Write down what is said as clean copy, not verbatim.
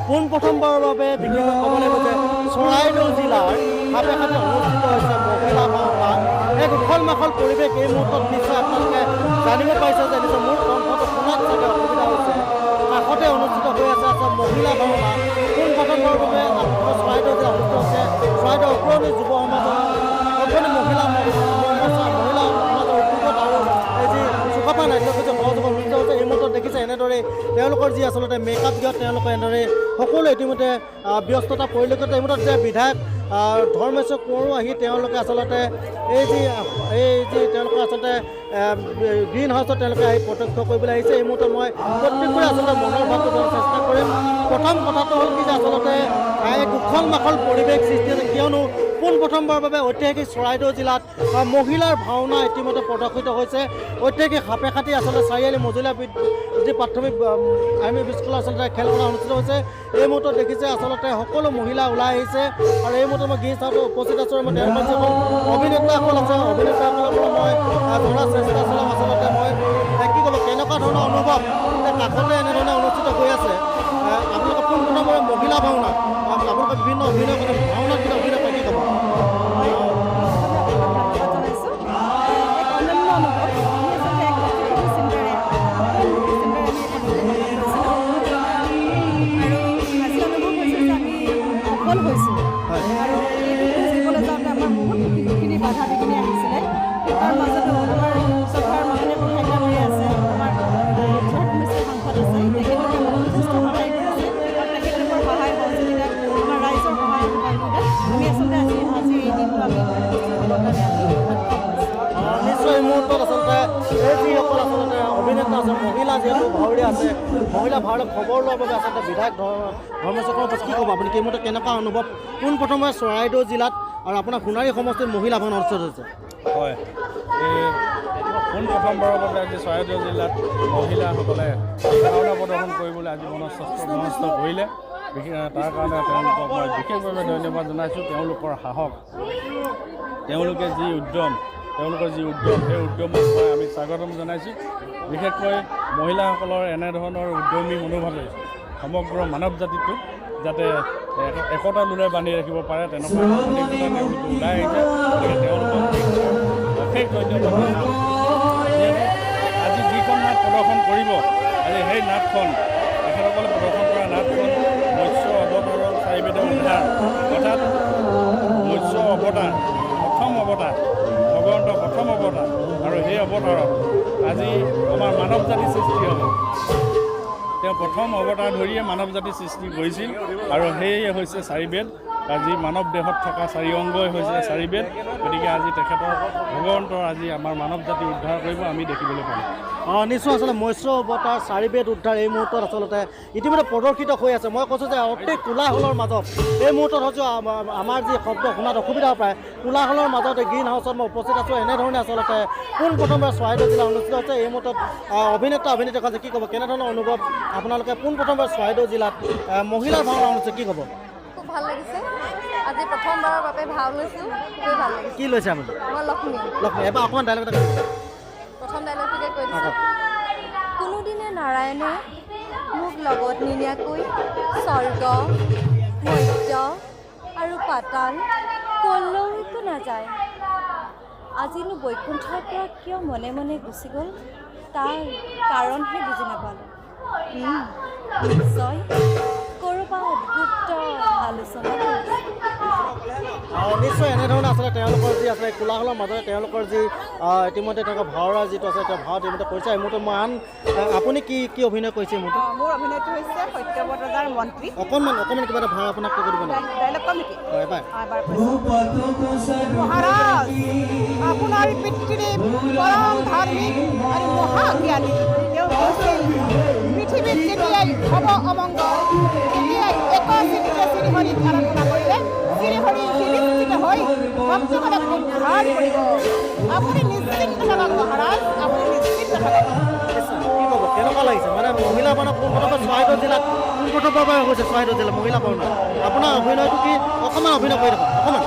পোনপ্ৰথমবাৰৰ বাবে বিশেষকৈ ক'ব লাগিব যে চৰাইদেউ জিলাৰ সাপে সাপে অনুষ্ঠিত হৈছে মহিলা ভাওনা। এক উখল মাখল পৰিৱেশ এই মুহূৰ্তত নিশ্চয় আপোনালোকে জানিব পাৰিছে যে নিশ্চয় মোৰ কণ্ঠটো শুনাত চাগে অসুবিধা হৈছে। কাষতে অনুষ্ঠিত হৈ আছে মহিলা ভাওনা। পোনপ্ৰথমবাৰৰ বাবে চৰাইদেউ জিলা অনুষ্ঠিত হৈছে। চৰাইদেউ অগ্ৰণী যুৱ সমাজৰ অগ্ৰণী মহিলা সমাজৰ উদ্যোগত আৰু এই যি চুকাফা নাট্যকৃত সহযোগত অনুষ্ঠিত হৈছে। এই মুহূৰ্তত দেখিছে এনেদৰে তেওঁলোকৰ যি আচলতে মেকআপ দিয়ক তেওঁলোকে এনেদৰে সকলো ইতিমধ্যে ব্যস্ততা পৰিলক্ষিত। এই মুহূৰ্তত যে বিধায়ক ধৰ্মেশ্বৰ কোঁৱৰো আহি তেওঁলোকে আচলতে এই যি তেওঁলোকে আচলতে গ্ৰীণ হাউচত তেওঁলোকে আহি প্ৰত্যক্ষ কৰিবলৈ আহিছে। এই মুহূৰ্তত মই প্ৰত্যেকৰে আচলতে মনৰ ভাৱটো ধৰাৰ চেষ্টা কৰিম। প্ৰথম কথাটো হ'ল কি যে আচলতে এক উখল মাখল পৰিৱেশ সৃষ্টি হৈছে, কিয়নো পোনপ্ৰথমবাৰৰ বাবে ঐতিহাসিক চৰাইদেউ জিলাত মহিলাৰ ভাওনা ইতিমধ্যে প্ৰদৰ্শিত হৈছে। ঐতিহাসিক সাপে খাটি আচলতে চাৰিআলি মজিলা যি প্ৰাথমিক আৰ্মি স্কুলত আচলতে খেলখনা অনুষ্ঠিত হৈছে। এই মুহূৰ্তত দেখিছে আচলতে সকলো মহিলা ওলাই আহিছে আৰু এই মুহূৰ্তত মই গীত চাওঁতে উপস্থিত আছোঁ। মই তেওঁলোকৰ যিসকল অভিনেতাসকল আছে অভিনেতাসকলৰ পৰা মই ধৰাৰ চেষ্টা চলাম। আচলতে মই কি ক'ব কেনেকুৱা ধৰণৰ অনুভৱ যে কাষতে এনেধৰণে অনুষ্ঠিত হৈ আছে। আপোনালোকে পোনপ্ৰথমবাৰে মহিলা ভাওনা আপোনালোকে বিভিন্ন অভিনয় কৰে ভাওনাত কিবা অভিনয় কৰে কি ক'ব? বাধা বিঘিনি আহিছিলে তাৰ মাজতো আমাৰ চৰকাৰ মহানে সহায় কৰি আছে। আমাৰ সাংসদ আছে তেখেতলোকে যথেষ্ট সহায় কৰিছে আৰু তেখেতলোকৰ সহায় সহযোগিতাত আমাৰ ৰাইজৰ সহায় সহযোগিতাত আমি আচলতে আজি এই দিনটো আমি নিশ্চয় এই মুহূৰ্তত আচলতে এই যিসকল আচলতে অভিনেতা আছে মহিলা যিহেতু ভাৱৰীয়া আছে মহিলা ভাৱৰীয়া খবৰ লোৱাৰ বাবে আচলতে বিধায়ক ধৰ্মেশ্বৰ কোঁৱৰ কি ক'ব আপুনি? কেইমতে কেনেকুৱা অনুভৱ পোনপ্ৰথমবাৰ চৰাইদেউ জিলাত আৰু আপোনাৰ সোণাৰী সমষ্টিত মহিলা ভাওনা অনুষ্ঠিত হৈছে? হয়, এই পোনপ্ৰথমবাৰৰ বাবে আজি চৰাইদেউ জিলাত মহিলাসকলে ভাওনা প্ৰদৰ্শন কৰিবলৈ আজি মনস্থ কৰিলে। তাৰ কাৰণে তেওঁলোকক মই বিশেষভাৱে ধন্যবাদ জনাইছোঁ। তেওঁলোকৰ সাহস, তেওঁলোকৰ যি উদ্যম সেই উদ্যমক মই আমি স্বাগতম জনাইছোঁ। বিশেষকৈ মহিলাসকলৰ এনেধৰণৰ উদ্যমী মনোভাৱে সমগ্ৰ মানৱ জাতিটোক যাতে একতা লোৰে বান্ধি ৰাখিব পাৰে তেনেকুৱা তেওঁলোকে ওলাই আহিছে। গতিকে তেওঁলোকক অশেষ ধন্যবাদ। আজি যিখন নাট প্ৰদৰ্শন কৰিব আজি সেই নাটখন তেখেতসকলে প্ৰদৰ্শন কৰা নাটখন মৎস্য অৱতাৰৰ চাৰিবেদে উদ্ধাৰ অৰ্থাৎ মৎস্য অৱতাৰ ভগৱন্তৰ প্ৰথম অৱতাৰ আৰু সেই অৱতাৰত আজি আমাৰ মানৱ জাতি সৃষ্টি হ'ব। তেওঁ প্ৰথম অৱতাৰ ধৰিয়ে মানৱ জাতি সৃষ্টি কৰিছিল আৰু সেয়ে হৈছে চাৰিবেদ। আজি মানৱ দেহত থকা চাৰি অংগই হৈছে চাৰিবেদ। গতিকে আজি তেখেতৰ ভগৱন্তৰ আজি আমাৰ মানৱ জাতি উদ্ধাৰ কৰিব আমি দেখিবলৈ পাম। নিশ্চয় আচলতে মৎস্য অৱতাৰ চাৰিবেদ উদ্ধাৰ এই মুহূৰ্তত আচলতে ইতিমধ্যে প্ৰদৰ্শিত হৈ আছে। মই কৈছোঁ যে অতি কোলাহলৰ মাজত এই মুহূৰ্তত হয়তো আমাৰ যি শব্দ শুনাত অসুবিধা পায় কোলাহলৰ মাজতে গ্ৰীণ হাউচত মই উপস্থিত আছোঁ। এনেধৰণে আচলতে পোনপ্ৰথমবাৰ চৰাইদেউ জিলা অনুষ্ঠিত হৈছে। এই মুহূৰ্তত অভিনেতাসকল কি ক'ব কেনেধৰণৰ অনুভৱ আপোনালোকে পোনপ্ৰথমবাৰ চৰাইদেউ জিলাত মহিলাৰ ভাওনা অনুষ্ঠিত কি ক'ব? খুব ভাল লাগিছে। আজি প্ৰথমবাৰৰ বাবে ভাও লৈছোঁ, খুবেই ভাল লাগিছে। কি লৈছে আপুনি? মই লক্ষ্মী। এবাৰ অকণমান ডাইলগ এটা কৈছে। প্ৰথম ডাইলগটোকে কৈ দিছোঁ। কোনোদিনে নাৰায়ণে মোক লগত নিনিয়াকৈ স্বৰ্গ মৰ্ত্য আৰু পাতাল কলৈকো নাযায়। আজিনো বৈকুণ্ঠৰ পৰা কিয় মনে মনে গুচি গ'ল তাৰ কাৰণহে বুজি নাপালোঁ। নিশ্চয় ক'ৰবাত গুপ্ত আলোচনা কৰিছে। নিশ্চয় এনেধৰণে আচলতে তেওঁলোকৰ যি আচলতে কোলাহলৰ মাজতে তেওঁলোকৰ যি ইতিমধ্যে তেওঁলোকৰ ভাওৰা যিটো আছে তেওঁ ভাও ইতিমধ্যে কৰিছে। এই মুহূৰ্তত মই আপুনি কি অভিনয় কৰিছে? এই মুহূৰ্তত মোৰ অভিনয়টো হৈছে সত্যব্ৰত ৰজাৰ মন্ত্ৰী। অকণমান কিবা এটা ভাও আপোনাক কৈ দিব নেকি? ডাইলগ কম নেকি? এবাৰ মহাৰাজ আপোনাৰ পিতৃদেৱ পৰম ধাৰ্মিক আৰু মহাজ্ঞানী। তেওঁ কৈছিল পৃথিৱীত যেতিয়াই হ'ব অমংগল তেতিয়াই একচিটিকে শ্ৰীহৰিক আৰাধনা কৰিলে শ্ৰীহৰি বিনিশ্চিত হৈ ভক্তজনক উদ্ধাৰ কৰিব। আপুনি নিশ্চিন্ত থাকক মহাৰাজ, আপুনি নিশ্চিন্ত থাকক। কি ক'ব কেনেকুৱা লাগিছে? মানে মহিলা ভাওনা পোনপ্ৰথমবাৰ চৰাইদেউ জিলাত পোনপ্ৰথমবাৰ হৈছে চৰাইদেউ জিলা মহিলা ভাওনা। আপোনাৰ অভিনয়টো কি অকণমান অভিনয় কৰি থাকক অকণমান